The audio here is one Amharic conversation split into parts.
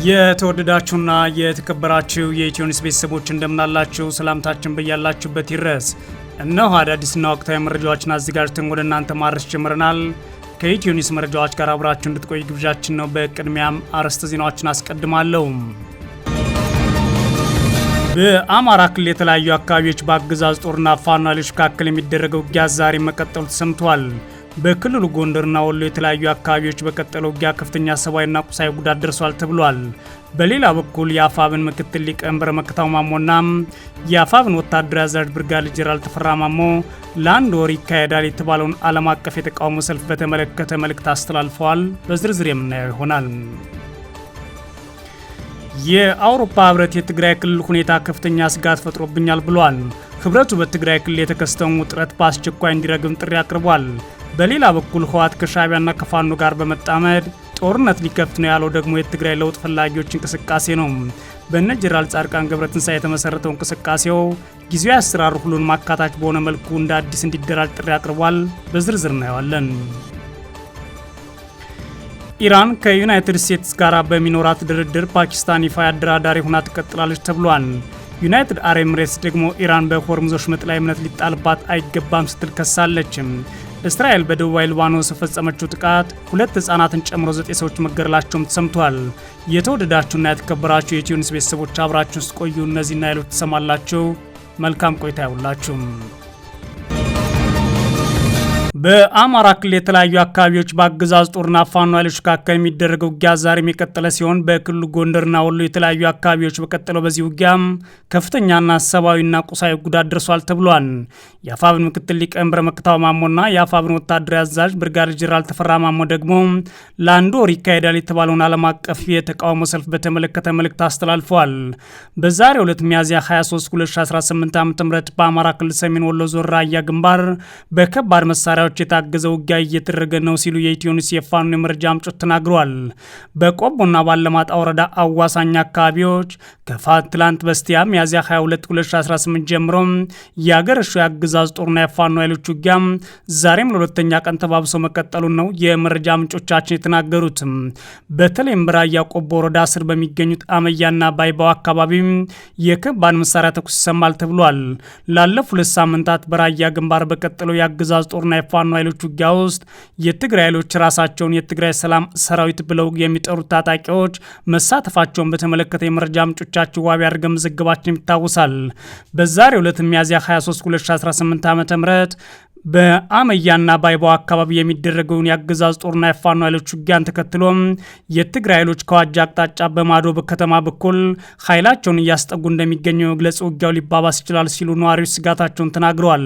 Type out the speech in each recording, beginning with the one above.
የተወደዳችሁና የተከበራችሁ የኢትዮኒውስ ቤተሰቦች እንደምናላችሁ ሰላምታችን በያላችሁበት ይድረስ። እነሆ አዳዲስና ወቅታዊ መረጃዎችን አዘጋጅተን ወደ እናንተ ማድረስ ጀምረናል። ከኢትዮኒውስ መረጃዎች ጋር አብራችሁ እንድትቆዩ ግብዣችን ነው። በቅድሚያም አርዕስተ ዜናዎችን አስቀድማለሁ። በአማራ ክልል የተለያዩ አካባቢዎች በአገዛዝ ጦርና ፋኖ ኃይሎች መካከል የሚደረገው ውጊያ ዛሬ መቀጠሉ ተሰምቷል። በክልሉ ጎንደርና ወሎ የተለያዩ አካባቢዎች በቀጠለው ውጊያ ከፍተኛ ሰብአዊና ቁሳዊ ጉዳት ደርሷል ተብሏል። በሌላ በኩል የአፋብን ምክትል ሊቀመንበር መከታው ማሞና የአፋብን ወታደራዊ አዛዥ ብርጋዴር ጄኔራል ተፈራ ማሞ ለአንድ ወር ይካሄዳል የተባለውን ዓለም አቀፍ የተቃውሞ ሰልፍ በተመለከተ መልእክት አስተላልፈዋል። በዝርዝር የምናየው ይሆናል። የአውሮፓ ህብረት የትግራይ ክልል ሁኔታ ከፍተኛ ስጋት ፈጥሮብኛል ብሏል። ህብረቱ በትግራይ ክልል የተከሰተውን ውጥረት በአስቸኳይ እንዲረግም ጥሪ አቅርቧል። በሌላ በኩል ህወሓት ከሻዕቢያና ከፋኖ ጋር በመጣመድ ጦርነት ሊከፍት ነው ያለው ደግሞ የትግራይ ለውጥ ፈላጊዎች እንቅስቃሴ ነው። በእነ ጄኔራል ጻድቃን ገብረትንሳኤ የተመሰረተው እንቅስቃሴው ጊዜያዊ አሰራር ሁሉን ማካታች በሆነ መልኩ እንደ አዲስ እንዲደራጅ ጥሪ አቅርቧል። በዝርዝር እናየዋለን። ኢራን ከዩናይትድ ስቴትስ ጋር በሚኖራት ድርድር ፓኪስታን ይፋ አደራዳሪ ሆና ትቀጥላለች ተብሏል። ዩናይትድ አረብ ኤምሬትስ ደግሞ ኢራን በሆርሙዝ ወሽመጥ ላይ እምነት ሊጣልባት አይገባም ስትል ከሳለች። እስራኤል በደቡባዊ ሊባኖስ የፈጸመችው ጥቃት 2 ህጻናትን ጨምሮ 9 ሰዎች መገደላቸውም ተሰምቷል። የተወደዳችሁና የተከበራችሁ የኢትዮኒውስ ቤተሰቦች አብራችሁ ውስጥ ቆዩ። እነዚህና ሌሎች ትሰማላችሁ። መልካም ቆይታ ይሁንላችሁ። በአማራ ክልል የተለያዩ አካባቢዎች በአገዛዝ ጦርና ፋኖ ኃይሎች መካከል የሚደረገው ውጊያ ዛሬም የቀጠለ ሲሆን በክልሉ ጎንደርና ወሎ የተለያዩ አካባቢዎች በቀጠለው በዚህ ውጊያም ከፍተኛና ሰብአዊና ቁሳዊ ጉዳት ደርሷል ተብሏል። የአፋብን ምክትል ሊቀመንበር መከታው ማሞና የአፋብን ወታደራዊ አዛዥ ብርጋዴር ጄኔራል ተፈራ ማሞ ደግሞ ለአንድ ወር ይካሄዳል የተባለውን ዓለም አቀፍ የተቃውሞ ሰልፍ በተመለከተ መልእክት አስተላልፈዋል። በዛሬው ዕለት ሚያዝያ 23 2018 ዓ.ም በአማራ ክልል ሰሜን ወሎ ዞን ራያ ግንባር በከባድ መሳሪያ የታገዘ ውጊያ እየተደረገ ነው ሲሉ የኢትዮኒውስ የፋኖ የመረጃ ምንጮች ተናግረዋል። በቆቦና ባለማጣ ወረዳ አዋሳኝ አካባቢዎች ትላንት በስቲያ ሚያዝያ 22 2018 ጀምሮ ያገረሹ የአገዛዝ ጦርና የፋኖ ኃይሎች ውጊያ ዛሬም ለሁለተኛ ቀን ተባብሶ መቀጠሉን ነው የመረጃ ምንጮቻችን የተናገሩት። በተለይም በራያ ቆቦ ወረዳ ስር በሚገኙት አመያና ባይባው አካባቢ የከባድ መሳሪያ ተኩስ ይሰማል ተብሏል። ላለፉት 2 ሳምንታት በራያ ግንባር በቀጠለው የአገዛዝ ጦርና ፋኖ ኃይሎች ውጊያ ውስጥ የትግራይ ኃይሎች ራሳቸውን የትግራይ ሰላም ሰራዊት ብለው የሚጠሩት ታጣቂዎች መሳተፋቸውን በተመለከተ የመረጃ ምንጮቻችን ዋቢ አድርገን መዘገባችን ይታወሳል። በዛሬው ዕለት ሚያዝያ 23 2018 ዓ.ም በአመያና ባይባው አካባቢ የሚደረገውን የአገዛዝ ጦርና የፋኖ ኃይሎች ውጊያን ተከትሎ የትግራይ ኃይሎች ከዋጃ አቅጣጫ በማዶ በከተማ በኩል ኃይላቸውን እያስጠጉ እንደሚገኙ መግለጽ ውጊያው ሊባባስ ይችላል ሲሉ ነዋሪዎች ስጋታቸውን ተናግረዋል።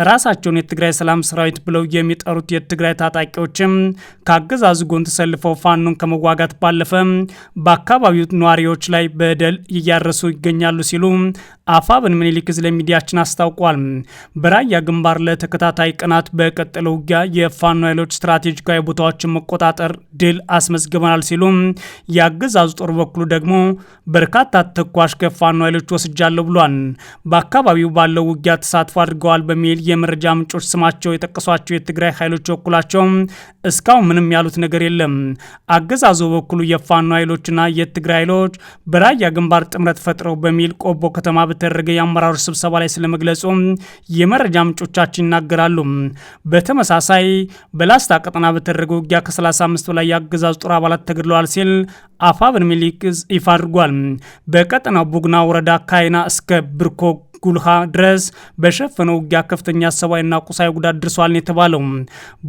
ራሳቸውን የትግራይ ሰላም ሰራዊት ብለው የሚጠሩት የትግራይ ታጣቂዎችም ከአገዛዙ ጎን ተሰልፈው ፋኖን ከመዋጋት ባለፈ በአካባቢው ነዋሪዎች ላይ በደል እያረሱ ይገኛሉ ሲሉ አፋብን ምኒልክ ለሚዲያችን አስታውቋል። በራያ ግንባር ለተከታታይ ቀናት በቀጠለው ውጊያ የፋኖ ኃይሎች ስትራቴጂካዊ ቦታዎችን መቆጣጠር ድል አስመዝግበናል ሲሉ የአገዛዙ ጦር በኩሉ ደግሞ በርካታ ተኳሽ ከፋኖ ኃይሎች ወስጃለሁ ብሏል። በአካባቢው ባለው ውጊያ ተሳትፎ አድርገዋል በሚል የመረጃ ምንጮች ስማቸው የጠቀሷቸው የትግራይ ኃይሎች በኩላቸው እስካሁን ምንም ያሉት ነገር የለም። አገዛዙ በኩሉ የፋኖ ኃይሎችና የትግራይ ኃይሎች በራያ ግንባር ጥምረት ፈጥረው በሚል ቆቦ ከተማ በተደረገ የአመራሮች ስብሰባ ላይ ስለመግለጹ የመረጃ ምንጮቻችን ይናገራሉ። በተመሳሳይ በላስታ ቀጠና በተደረገው ውጊያ ከ35 በላይ የአገዛዙ ጦር አባላት ተገድለዋል ሲል አፋብን ምኒልክ ይፋ አድርጓል። በቀጠናው ቡግና ወረዳ ካይና እስከ ብርኮ ጉልሃ ድረስ በሸፈነው ውጊያ ከፍተኛ ሰብአዊና ቁሳዊ ጉዳት ደርሷል የተባለው።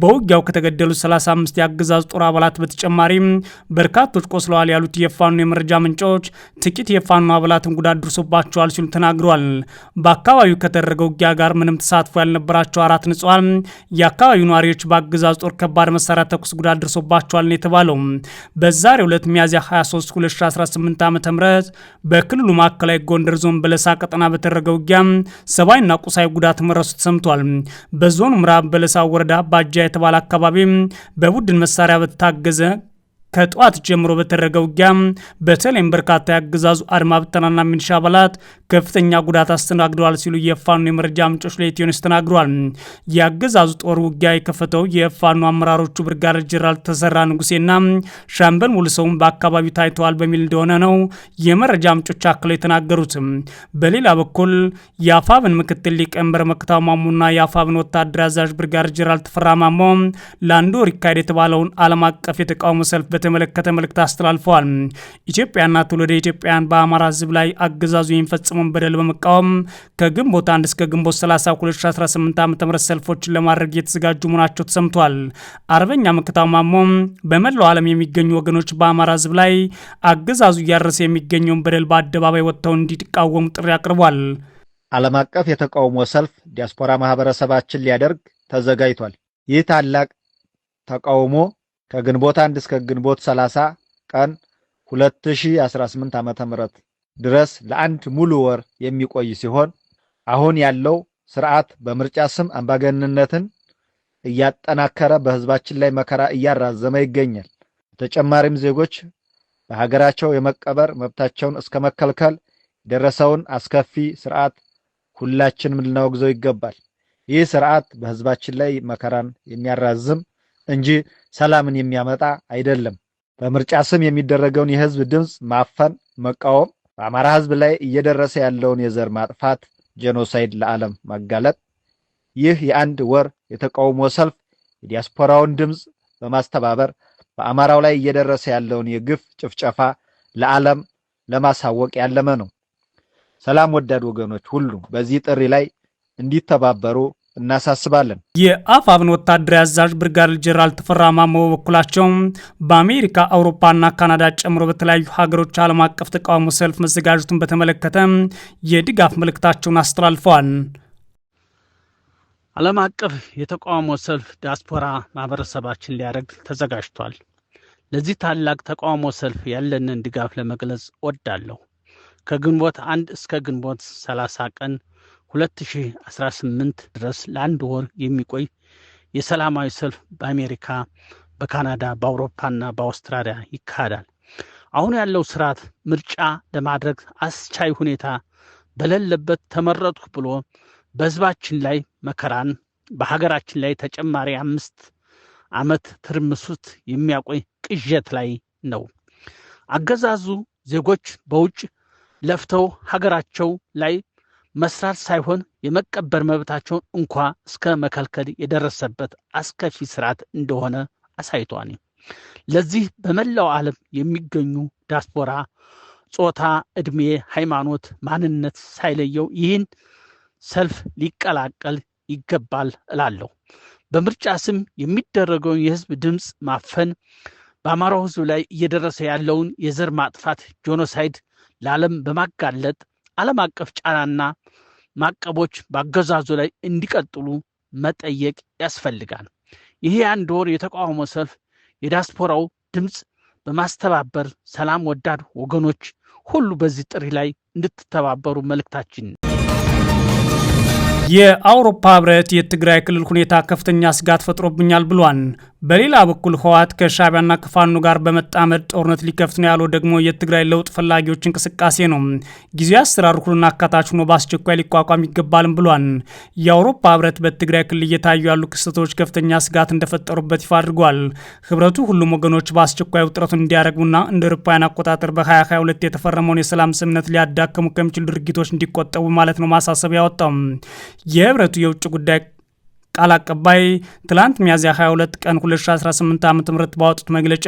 በውጊያው ከተገደሉ 35 የአገዛዝ ጦር አባላት በተጨማሪ በርካቶች ቆስለዋል ያሉት የፋኖ የመረጃ ምንጮች ጥቂት የፋኖ አባላትን ጉዳት ደርሶባቸዋል ሲሉ ተናግረዋል። በአካባቢው ከተደረገው ውጊያ ጋር ምንም ተሳትፎ ያልነበራቸው 4 ንጹሃን የአካባቢው ነዋሪዎች በአገዛዝ ጦር ከባድ መሳሪያ ተኩስ ጉዳት ደርሶባቸዋል የተባለው። በዛሬው ዕለት ሚያዝያ 23 2018 ዓ.ም በክልሉ ማዕከላዊ ጎንደር ዞን በለሳ ቀጠና በተደረገው ውጊያ ሰብአዊና ቁሳዊ ጉዳት መረሱ ተሰምቷል። በዞኑ ምዕራብ በለሳ ወረዳ ባጃ የተባለ አካባቢ በቡድን መሳሪያ በታገዘ ከጠዋት ጀምሮ በተደረገው ውጊያ በተለይም በርካታ የአገዛዙ አድማ ብተናና ሚሊሻ አባላት ከፍተኛ ጉዳት አስተናግደዋል ሲሉ የፋኖ የመረጃ ምንጮች ለኢትዮ ኒውስ ተናግረዋል። የአገዛዙ ጦር ውጊያ የከፈተው የፋኖ አመራሮቹ ብርጋዴር ጄኔራል ተሰራ ንጉሴና ሻምበል ሙሉሰውም በአካባቢው ታይተዋል በሚል እንደሆነ ነው የመረጃ ምንጮች አክለው የተናገሩት። በሌላ በኩል የአፋብን ምክትል ሊቀመንበር መክታው ማሙና የአፋብን ወታደራዊ አዛዥ ብርጋዴር ጄኔራል ተፈራ ማሞ ለአንድ ወር ይካሄድ የተባለውን ዓለም አቀፍ የተቃውሞ ሰልፍ በተመለከተ መልእክት አስተላልፈዋል። ኢትዮጵያና ትውልደ ኢትዮጵያውያን በአማራ ሕዝብ ላይ አገዛዙ የሚፈጽመውን በደል በመቃወም ከግንቦት 1 እስከ ግንቦት 30 2018 ዓ.ም ሰልፎችን ለማድረግ የተዘጋጁ መሆናቸው ተሰምቷል። አርበኛ መክታው ማሞ በመላው ዓለም የሚገኙ ወገኖች በአማራ ሕዝብ ላይ አገዛዙ እያደረሰ የሚገኘውን በደል በአደባባይ ወጥተው እንዲቃወሙ ጥሪ አቅርቧል። ዓለም አቀፍ የተቃውሞ ሰልፍ ዲያስፖራ ማህበረሰባችን ሊያደርግ ተዘጋጅቷል። ይህ ታላቅ ተቃውሞ ከግንቦት 1 እስከ ግንቦት 30 ቀን 2018 ዓ.ም ድረስ ለአንድ ሙሉ ወር የሚቆይ ሲሆን አሁን ያለው ስርዓት በምርጫ ስም አምባገነንነትን እያጠናከረ በህዝባችን ላይ መከራ እያራዘመ ይገኛል። በተጨማሪም ዜጎች በሀገራቸው የመቀበር መብታቸውን እስከ መከልከል የደረሰውን አስከፊ ስርዓት ሁላችንም ልናወግዘው ይገባል። ይህ ስርዓት በህዝባችን ላይ መከራን የሚያራዝም እንጂ ሰላምን የሚያመጣ አይደለም። በምርጫ ስም የሚደረገውን የህዝብ ድምጽ ማፈን፣ መቃወም፣ በአማራ ህዝብ ላይ እየደረሰ ያለውን የዘር ማጥፋት ጄኖሳይድ ለዓለም ማጋለጥ። ይህ የአንድ ወር የተቃውሞ ሰልፍ የዲያስፖራውን ድምጽ በማስተባበር በአማራው ላይ እየደረሰ ያለውን የግፍ ጭፍጨፋ ለዓለም ለማሳወቅ ያለመ ነው። ሰላም ወዳድ ወገኖች ሁሉ በዚህ ጥሪ ላይ እንዲተባበሩ እናሳስባለን። የአፋብን ወታደራዊ አዛዥ ብርጋዴር ጄኔራል ተፈራ ማሞ በበኩላቸው በአሜሪካ አውሮፓና ካናዳ ጨምሮ በተለያዩ ሀገሮች ዓለም አቀፍ ተቃውሞ ሰልፍ መዘጋጀቱን በተመለከተ የድጋፍ መልእክታቸውን አስተላልፈዋል። ዓለም አቀፍ የተቃውሞ ሰልፍ ዲያስፖራ ማህበረሰባችን ሊያደርግ ተዘጋጅቷል። ለዚህ ታላቅ ተቃውሞ ሰልፍ ያለንን ድጋፍ ለመግለጽ ወዳለሁ። ከግንቦት 1 እስከ ግንቦት 30 ቀን 2018 ድረስ ለአንድ ወር የሚቆይ የሰላማዊ ሰልፍ በአሜሪካ፣ በካናዳ፣ በአውሮፓና በአውስትራሊያ ይካሄዳል። አሁን ያለው ስርዓት ምርጫ ለማድረግ አስቻይ ሁኔታ በሌለበት ተመረጥኩ ብሎ በህዝባችን ላይ መከራን፣ በሀገራችን ላይ ተጨማሪ 5 ዓመት ትርምሱት የሚያቆይ ቅዠት ላይ ነው። አገዛዙ ዜጎች በውጭ ለፍተው ሀገራቸው ላይ መስራት ሳይሆን የመቀበር መብታቸውን እንኳ እስከ መከልከል የደረሰበት አስከፊ ስርዓት እንደሆነ አሳይቷል። ለዚህ በመላው ዓለም የሚገኙ ዲያስፖራ ጾታ፣ ዕድሜ፣ ሃይማኖት፣ ማንነት ሳይለየው ይህን ሰልፍ ሊቀላቀል ይገባል እላለሁ። በምርጫ ስም የሚደረገውን የህዝብ ድምፅ ማፈን፣ በአማራው ህዝብ ላይ እየደረሰ ያለውን የዘር ማጥፋት ጄኖሳይድ ለዓለም በማጋለጥ ዓለም አቀፍ ጫናና ማዕቀቦች በአገዛዙ ላይ እንዲቀጥሉ መጠየቅ ያስፈልጋል። ይህ አንድ ወር የተቃውሞ ሰልፍ የዲያስፖራው ድምፅ በማስተባበር ሰላም ወዳድ ወገኖች ሁሉ በዚህ ጥሪ ላይ እንድትተባበሩ መልእክታችን። የአውሮፓ ህብረት የትግራይ ክልል ሁኔታ ከፍተኛ ስጋት ፈጥሮብኛል ብሏል። በሌላ በኩል ህወሓት ከሻዕቢያና ከፋኖ ጋር በመጣመድ ጦርነት ሊከፍት ነው ያለው ደግሞ የትግራይ ለውጥ ፈላጊዎች እንቅስቃሴ ነው። ጊዜያዊ አሰራር ሁሉን አካታች ሆኖ በአስቸኳይ ሊቋቋም ይገባልም ብሏል። የአውሮፓ ህብረት በትግራይ ክልል እየታዩ ያሉ ክስተቶች ከፍተኛ ስጋት እንደፈጠሩበት ይፋ አድርጓል። ህብረቱ ሁሉም ወገኖች በአስቸኳይ ውጥረቱን እንዲያደርጉና እንደ አውሮፓውያን አቆጣጠር በ2022 የተፈረመውን የሰላም ስምምነት ሊያዳክሙ ከሚችሉ ድርጊቶች እንዲቆጠቡ ማለት ነው ማሳሰቢያ ያወጣው። የህብረቱ የውጭ ጉዳይ ቃል አቀባይ ትላንት ሚያዝያ 22 ቀን 2018 ዓ.ም ባወጡት መግለጫ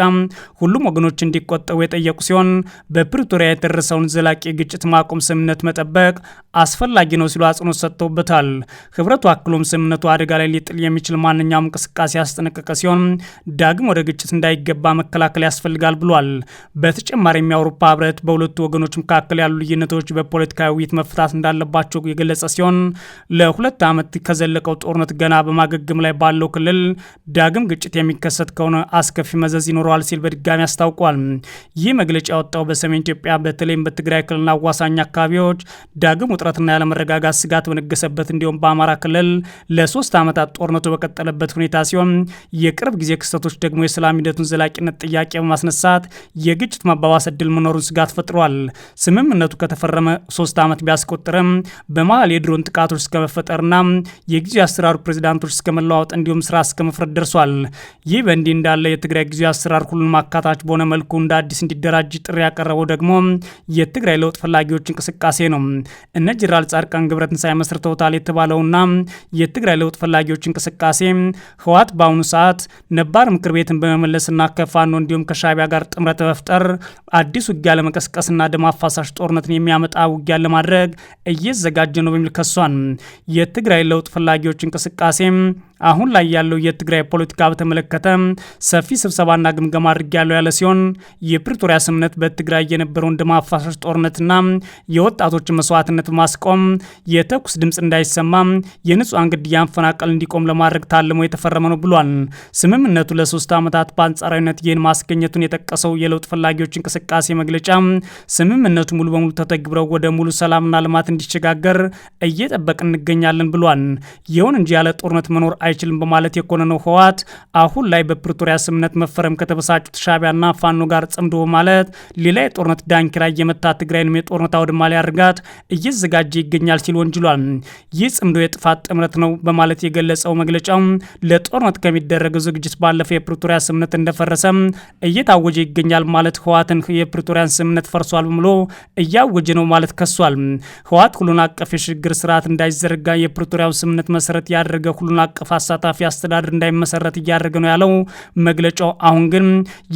ሁሉም ወገኖች እንዲቆጠቡ የጠየቁ ሲሆን በፕሪቶሪያ የተደረሰውን ዘላቂ ግጭት ማቆም ስምምነት መጠበቅ አስፈላጊ ነው ሲሉ አጽንኦት ሰጥተውበታል። ህብረቱ አክሎም ስምምነቱ አደጋ ላይ ሊጥል የሚችል ማንኛውም እንቅስቃሴ ያስጠነቀቀ ሲሆን ዳግም ወደ ግጭት እንዳይገባ መከላከል ያስፈልጋል ብሏል። በተጨማሪም የአውሮፓ ህብረት በሁለቱ ወገኖች መካከል ያሉ ልዩነቶች በፖለቲካዊ ውይይት መፍታት እንዳለባቸው የገለጸ ሲሆን ለ2 ዓመት ከዘለቀው ጦርነት ገና ገና በማገገም ላይ ባለው ክልል ዳግም ግጭት የሚከሰት ከሆነ አስከፊ መዘዝ ይኖረዋል ሲል በድጋሚ አስታውቋል። ይህ መግለጫ ያወጣው በሰሜን ኢትዮጵያ በተለይም በትግራይ ክልልና አዋሳኝ አካባቢዎች ዳግም ውጥረትና ያለመረጋጋት ስጋት በነገሰበት እንዲሁም በአማራ ክልል ለ3 ዓመታት ጦርነቱ በቀጠለበት ሁኔታ ሲሆን የቅርብ ጊዜ ክስተቶች ደግሞ የሰላም ሂደቱን ዘላቂነት ጥያቄ በማስነሳት የግጭት መባባስ ዕድል መኖሩን ስጋት ፈጥሯል። ስምምነቱ ከተፈረመ 3 ዓመት ቢያስቆጥርም በመሃል የድሮን ጥቃቶች እስከመፈጠርና የጊዜያዊ አስተዳደሩ ፕሬዝዳንቶች እስከመለዋወጥ እንዲሁም ስራ እስከመፍረድ ደርሷል። ይህ በእንዲህ እንዳለ የትግራይ ጊዜያዊ አስተዳደር ሁሉንም አካታች በሆነ መልኩ እንደ አዲስ እንዲደራጅ ጥሪ ያቀረበው ደግሞ የትግራይ ለውጥ ፈላጊዎች እንቅስቃሴ ነው። እነ ጄኔራል ጻድቃን ገብረትንሳኤ መስርተውታል የተባለውና የትግራይ ለውጥ ፈላጊዎች እንቅስቃሴ ህወሓት በአሁኑ ሰዓት ነባር ምክር ቤትን በመመለስና ከፋኖ እንዲሁም ከሻዕቢያ ጋር ጥምረት በመፍጠር አዲስ ውጊያ ለመቀስቀስና ደም አፋሳሽ ጦርነትን የሚያመጣ ውጊያ ለማድረግ እየተዘጋጀ ነው በሚል ከሷል። የትግራይ ለውጥ ፈላጊዎች እንቅስቃሴ አሁን ላይ ያለው የትግራይ ፖለቲካ በተመለከተ ሰፊ ስብሰባና ግምገማ አድርጌያለሁ ያለ ሲሆን የፕሪቶሪያ ስምምነት በትግራይ የነበረውን ደም አፋሳሽ ጦርነትና የወጣቶችን መስዋዕትነት ማስቆም፣ የተኩስ ድምፅ እንዳይሰማ፣ የንጹሃን ግድያ መፈናቀል እንዲቆም ለማድረግ ታልሞ የተፈረመ ነው ብሏል። ስምምነቱ ለ3 ዓመታት በአንጻራዊነት ይህን ማስገኘቱን የጠቀሰው የለውጥ ፈላጊዎች እንቅስቃሴ መግለጫ ስምምነቱ ሙሉ በሙሉ ተተግብረው ወደ ሙሉ ሰላምና ልማት እንዲሸጋገር እየጠበቅን እንገኛለን ብሏል። ይሁን እንጂ ያለ ጦርነት መኖር አይችልም በማለት የኮነነው ህወሓት አሁን ላይ በፕሪቶሪያ ስምምነት መፈረም ከተበሳጩት ሻዕቢያና ፋኖ ጋር ጽምዶ በማለት ሌላ የጦርነት ዳንኪራ እየመታ ትግራይንም የጦርነት አውድማ ሊያደርጋት እየተዘጋጀ ይገኛል ሲል ወንጅሏል። ይህ ጽምዶ የጥፋት ጥምረት ነው በማለት የገለጸው መግለጫው ለጦርነት ከሚደረገው ዝግጅት ባለፈ የፕሪቶሪያ ስምምነት እንደፈረሰ እየታወጀ ይገኛል ማለት ህወሓትን የፕሪቶሪያን ስምምነት ፈርሷል ብሎ እያወጀ ነው ማለት ከሷል። ህወሓት ሁሉን አቀፍ የሽግግር ስርዓት እንዳይዘረጋ የፕሪቶሪያው ስምምነት መሰረት ያደረገ ሁሉን አቀፍ አሳታፊ አስተዳደር እንዳይመሰረት እያደረገ ነው ያለው መግለጫው፣ አሁን ግን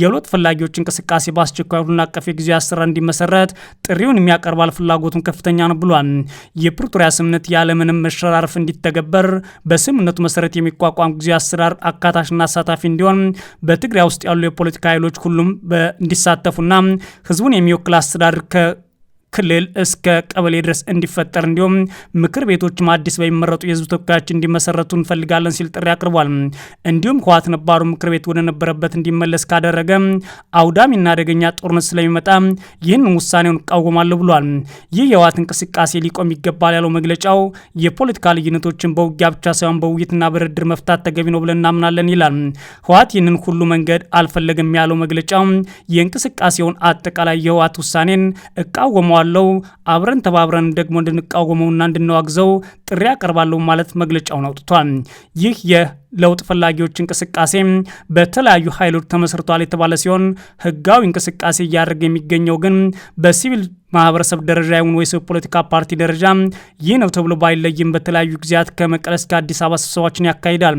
የለውጥ ፈላጊዎች እንቅስቃሴ በአስቸኳይ ሁሉን አቀፍ የጊዜያዊ አስተዳደር እንዲመሰረት ጥሪውን የሚያቀርባል ፍላጎቱን ከፍተኛ ነው ብሏል። የፕሪቶሪያ ስምምነት ያለምንም መሸራረፍ እንዲተገበር በስምምነቱ መሰረት የሚቋቋም ጊዜያዊ አስተዳደር አካታችና አሳታፊ እንዲሆን በትግራይ ውስጥ ያሉ የፖለቲካ ኃይሎች ሁሉም እንዲሳተፉና ህዝቡን የሚወክል አስተዳደር ክልል እስከ ቀበሌ ድረስ እንዲፈጠር እንዲሁም ምክር ቤቶችም አዲስ በሚመረጡ የህዝብ ተወካዮች እንዲመሰረቱ እንፈልጋለን ሲል ጥሪ አቅርቧል። እንዲሁም ህወሓት ነባሩ ምክር ቤት ወደ ነበረበት እንዲመለስ ካደረገ አውዳሚና አደገኛ ጦርነት ስለሚመጣ ይህንን ውሳኔውን እቃወማለሁ ብሏል። ይህ የህወሓት እንቅስቃሴ ሊቆም ይገባል ያለው መግለጫው የፖለቲካ ልዩነቶችን በውጊያ ብቻ ሳይሆን በውይይትና በድርድር መፍታት ተገቢ ነው ብለን እናምናለን ይላል። ህወሓት ይህንን ሁሉ መንገድ አልፈለግም ያለው መግለጫው የእንቅስቃሴውን አጠቃላይ የህወሓት ውሳኔን እቃወመዋለሁ፣ አብረን ተባብረን ደግሞ እንድንቃወመውና እንድንዋግዘው ጥሪ ያቀርባለሁ ማለት መግለጫውን አውጥቷል። ይህ የለውጥ ፈላጊዎች እንቅስቃሴ በተለያዩ ኃይሎች ተመስርቷል የተባለ ሲሆን ህጋዊ እንቅስቃሴ እያደረገ የሚገኘው ግን በሲቪል ማህበረሰብ ደረጃ ይሁን ወይስ ፖለቲካ ፓርቲ ደረጃ ይህ ነው ተብሎ ባይለይም በተለያዩ ጊዜያት ከመቀለ እስከ አዲስ አበባ ስብሰባዎችን ያካሂዳል።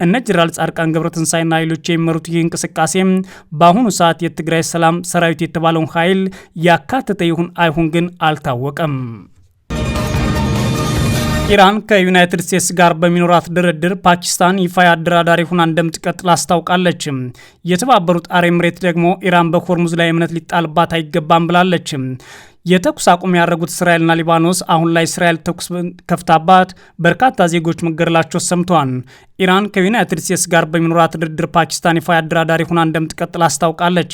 እነ ጄኔራል ጻድቃን ገብረትንሳኤና ሌሎች የሚመሩት ይህ እንቅስቃሴ በአሁኑ ሰዓት የትግራይ ሰላም ሰራዊት የተባለውን ኃይል ያካተተ ይሁን አይሁን ግን አልታወቀም። ኢራን ከዩናይትድ ስቴትስ ጋር በሚኖራት ድርድር ፓኪስታን ይፋ አደራዳሪ ሆና እንደምትቀጥል አስታውቃለች። የተባበሩት አረብ ኤምሬት ደግሞ ኢራን በሆርሙዝ ላይ እምነት ሊጣልባት አይገባም ብላለች። የተኩስ አቁም ያደረጉት እስራኤልና ሊባኖስ አሁን ላይ እስራኤል ተኩስ ከፍታባት በርካታ ዜጎች መገደላቸው ሰምተዋል። ኢራን ከዩናይትድ ስቴትስ ጋር በሚኖራት ድርድር ፓኪስታን ይፋ አደራዳሪ ሆና እንደምትቀጥል አስታውቃለች።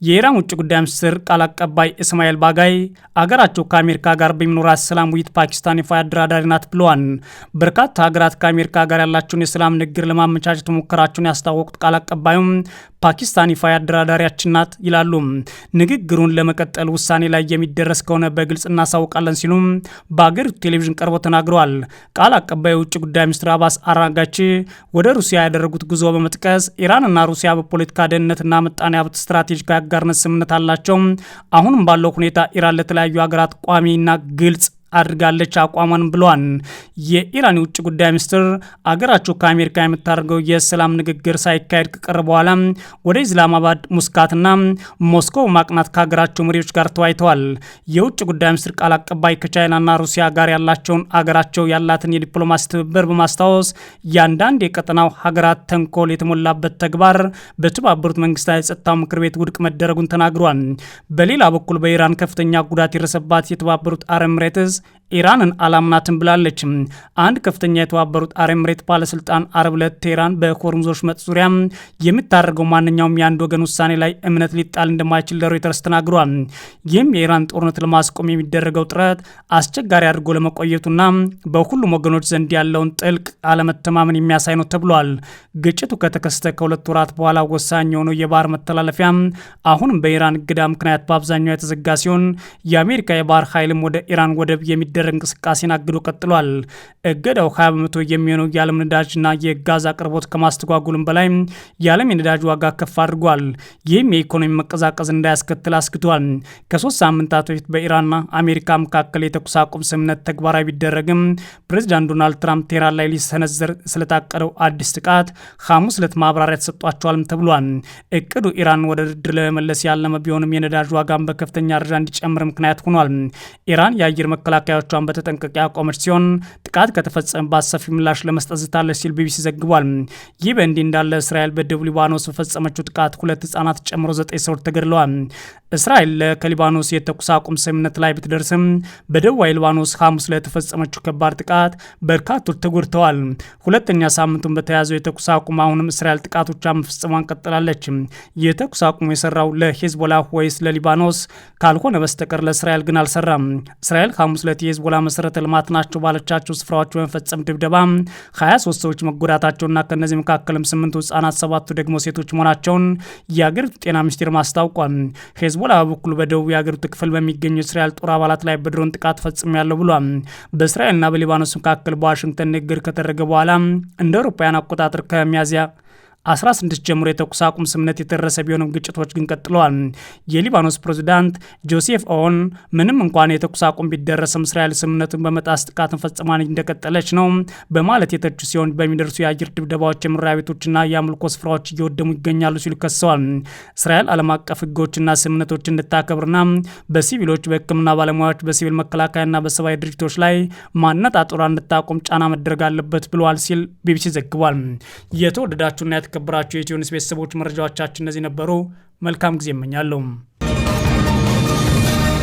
የኢራን ውጭ ጉዳይ ሚኒስትር ቃል አቀባይ እስማኤል ባጋይ አገራቸው ከአሜሪካ ጋር በሚኖራት ሰላም ውይይት ፓኪስታን ይፋ አደራዳሪ ናት ብለዋል። በርካታ ሀገራት ከአሜሪካ ጋር ያላቸውን የሰላም ንግግር ለማመቻቸት መሞከራቸውን ያስታወቁት ቃል አቀባዩም ፓኪስታን ይፋ አደራዳሪያችን ናት ይላሉ። ንግግሩን ለመቀጠል ውሳኔ ላይ የሚደረስ ከሆነ በግልጽ እናሳውቃለን ሲሉም በአገሪቱ ቴሌቪዥን ቀርበው ተናግረዋል። ቃል አቀባዩ ውጭ ጉዳይ ሚኒስትር አባስ አራጋቺ ወደ ሩሲያ ያደረጉት ጉዞ በመጥቀስ ኢራንና ሩሲያ በፖለቲካ ደህንነትና ምጣኔ ሀብት ስትራቴጂካዊ አጋርነት ስምምነት አላቸው። አሁንም ባለው ሁኔታ ኢራን ለተለያዩ ሀገራት ቋሚና ግልጽ አድርጋለች አቋሟን ብለዋል። የኢራን የውጭ ጉዳይ ሚኒስትር አገራቸው ከአሜሪካ የምታደርገው የሰላም ንግግር ሳይካሄድ ከቀረ በኋላ ወደ ኢስላማባድ፣ ሙስካትና ሞስኮ ማቅናት ከሀገራቸው መሪዎች ጋር ተወያይተዋል። የውጭ ጉዳይ ሚኒስትር ቃል አቀባይ ከቻይናና ሩሲያ ጋር ያላቸውን አገራቸው ያላትን የዲፕሎማሲ ትብብር በማስታወስ ያንዳንድ የቀጠናው ሀገራት ተንኮል የተሞላበት ተግባር በተባበሩት መንግስታት የጸጥታው ምክር ቤት ውድቅ መደረጉን ተናግሯል። በሌላ በኩል በኢራን ከፍተኛ ጉዳት የደረሰባት የተባበሩት አረብ ኤምሬትስ ኢራንን አላምናትም ብላለች። አንድ ከፍተኛ የተባበሩት አረብ ኤምሬት ባለስልጣን አርብ ዕለት ቴህራን በሆርሙዝ ወሽመጥ ዙሪያ የምታደርገው ማንኛውም የአንድ ወገን ውሳኔ ላይ እምነት ሊጣል እንደማይችል ለሮይተርስ ተናግሯል። ይህም የኢራን ጦርነት ለማስቆም የሚደረገው ጥረት አስቸጋሪ አድርጎ ለመቆየቱና በሁሉም ወገኖች ዘንድ ያለውን ጥልቅ አለመተማመን የሚያሳይ ነው ተብሏል። ግጭቱ ከተከሰተ ከ2 ወራት በኋላ ወሳኝ የሆነው የባህር መተላለፊያ አሁንም በኢራን እገዳ ምክንያት በአብዛኛው የተዘጋ ሲሆን የአሜሪካ የባህር ኃይልም ወደ ኢራን ወደብ የሚደረግ እንቅስቃሴን አግዶ ቀጥሏል። እገዳው 20 በመቶ የሚሆነው የዓለም ነዳጅና የጋዝ አቅርቦት ከማስተጓጉልም በላይ የዓለም የነዳጅ ዋጋ ከፍ አድርጓል። ይህም የኢኮኖሚ መቀዛቀዝ እንዳያስከትል አስግቷል። ከ3 ሳምንታት በፊት በኢራንና አሜሪካ መካከል የተኩስ አቁም ስምምነት ተግባራዊ ቢደረግም ፕሬዚዳንት ዶናልድ ትራምፕ ቴህራን ላይ ሊሰነዘር ስለታቀደው አዲስ ጥቃት ሐሙስ ዕለት ማብራሪያ ተሰጧቸዋልም ተብሏል። እቅዱ ኢራን ወደ ድርድር ለመመለስ ያለመ ቢሆንም የነዳጅ ዋጋን በከፍተኛ ደረጃ እንዲጨምር ምክንያት ሆኗል። ኢራን የአየር መከላከያዎቿን በተጠንቀቅ ያቆመች ሲሆን ጥቃት ከተፈጸመባት ሰፊ ምላሽ ለመስጠት ዝታለች ሲል ቢቢሲ ዘግቧል። ይህ በእንዲህ እንዳለ እስራኤል በደቡብ ሊባኖስ በፈጸመችው ጥቃት 2 ህጻናት ጨምሮ 9 ሰዎች ተገድለዋል። እስራኤል ከሊባኖስ የተኩስ አቁም ስምምነት ላይ ብትደርስም በደቡባዊ ሊባኖስ ሐሙስ ላይ የተፈጸመችው ከባድ ጥቃት በርካቶች ተጎድተዋል። ሁለተኛ ሳምንቱን በተያዘው የተኩስ አቁም አሁንም እስራኤል ጥቃቶቿን መፈጸሟን ቀጥላለች። የተኩስ አቁሙ የሰራው ለሄዝቦላ ወይስ ለሊባኖስ ካልሆነ በስተቀር ለእስራኤል ግን አልሰራም። እስራኤል ሐሙስ ዕለት የሄዝቦላ መሰረተ ልማት ናቸው ባለቻቸው ስፍራዎች በመፈጸም ድብደባ 23 ሰዎች መጎዳታቸውና ከነዚህ መካከልም 8 ህጻናት 7ቱ ደግሞ ሴቶች መሆናቸውን የአገሪቱ ጤና ሚኒስቴር ማስታውቋል። ሄዝቦላ በበኩሉ በደቡብ የአገሪቱ ክፍል በሚገኙ የእስራኤል ጦር አባላት ላይ በድሮን ጥቃት ፈጽሜያለሁ ብሏል። በእስራኤልና በሊባኖስ መካከል በዋሽንግተን ንግግር ከተደረገ በኋላ እንደ አውሮፓውያን አቆጣጠር ከሚያዝያ 16 ጀምሮ የተኩስ አቁም ስምምነት የተደረሰ ቢሆንም ግጭቶች ግን ቀጥለዋል። የሊባኖስ ፕሬዝዳንት ጆሴፍ ኦን ምንም እንኳን የተኩስ አቁም ቢደረስም እስራኤል ስምምነቱን በመጣስ ጥቃትን ፈጽማ እንደቀጠለች ነው በማለት የተቹ ሲሆን በሚደርሱ የአየር ድብደባዎች የመኖሪያ ቤቶችና የአምልኮ ስፍራዎች እየወደሙ ይገኛሉ ሲሉ ከሰዋል። እስራኤል ዓለም አቀፍ ህጎችና ስምምነቶች እንድታከብርና በሲቪሎች፣ በህክምና ባለሙያዎች፣ በሲቪል መከላከያና በሰብአዊ ድርጅቶች ላይ ማነጣጠሯ እንድታቆም ጫና መደረግ አለበት ብለዋል ሲል ቢቢሲ ዘግቧል። የተወደዳችሁና የተከበራችሁ የኢትዮ ኒውስ ቤተሰቦች መረጃዎቻችን እነዚህ ነበሩ። መልካም ጊዜ እመኛለሁ።